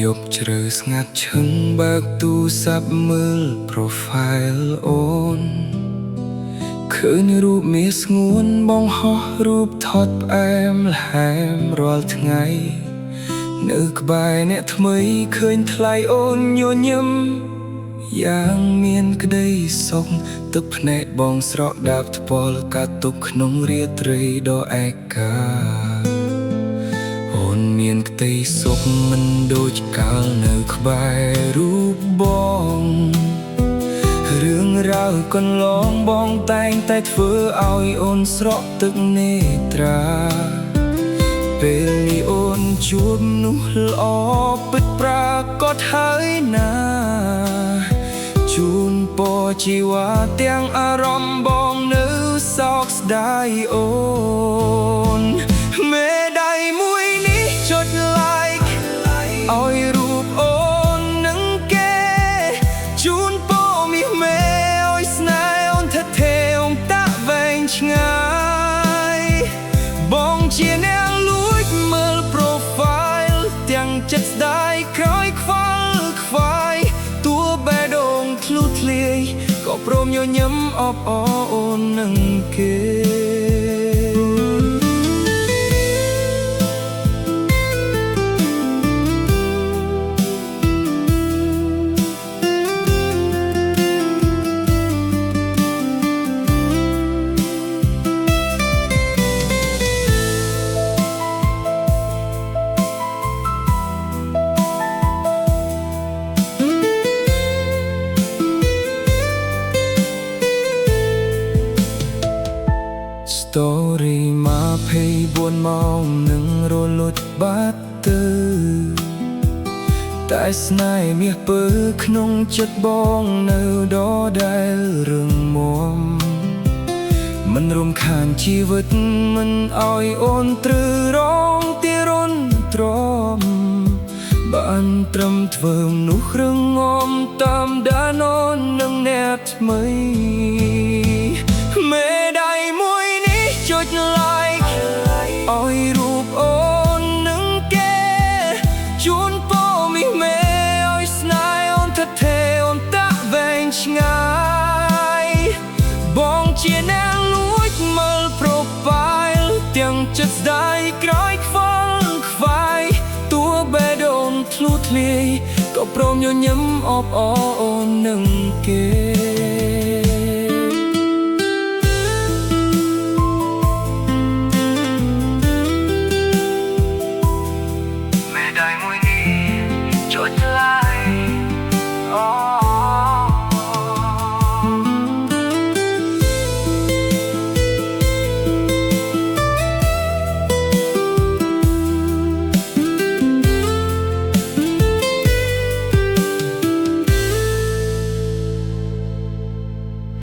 យប់ជ្រៅស្ងាត់ឈឹងបើកទូរស័ព្ទមើល profile អូនឃើញរូបមាសស្ងួនបងហោះរូបថតផ្អែមល្ហែមរាល់ថ្ងៃនៅក្បែរអ្នកថ្មីឃើញថ្លៃអូនញញឹមយ៉ាងមានក្តីសុខទឹកភ្នែកបងស្រក់ដាបថ្ពាល់កាត់ទុកក្នុងរាត្រីដ៏ឯកាអូនមានក្តីសុខមិនដូចកាលនៅក្បែររូបបងរឿងរ៉ាវកន្លងបងតែងតែធ្វើឲ្យអូនស្រក់ទឹកនេត្រាពេលនេះអូនជួបនោះល្អពិតប្រាកដហើយណាជូនពរជីវ៉ាទាំងអារម្មណ៍បងនៅសោកស្ដាយអូនមេដៃមួយនេះចុច like ឲ្យរូបអូននឹងគេជូនពរមាសមេឲ្យស្នេហ៍អូនថថេអូនតាក់វែងឆ្ងាយបងជាអ្នកលួចមើល profile ទាំងចិត្តស្ដាយក្រោយខ្វល់ខ្វាយតួបេះដូងធ្លុះធ្លាយក៏ព្រមញញឹមអបអរអូននឹងគេStory 24 ម៉ោងនឹងរលត់បាត់ទៅតែស្នេហ៍មាសពើក្នុងចិត្តបងនៅដដែលរឹងមាំមិនរំខានជីវិតមិនឲ្យអូនទ្រើរងទីរន់ទ្រាំបានត្រឹមធ្វើមនុស្សរឹងមាំតាមដានអូននឹងអ្នកថ្មីមេដៃមួយចុច like ឲ្យរូបអូននឹងគេជូនពរមាសមេឲ្យស្នេហ៍អូនថថេអូនតាក់វែងឆ្ងាយបងជាអ្នកលួចមើល profile ទាំងចិត្តស្ដាយក្រោយខ្វល់ខ្វាយតួបេះដូងធ្លុះធ្លាយក៏ព្រមញញឹមអបអរអូននឹងគេ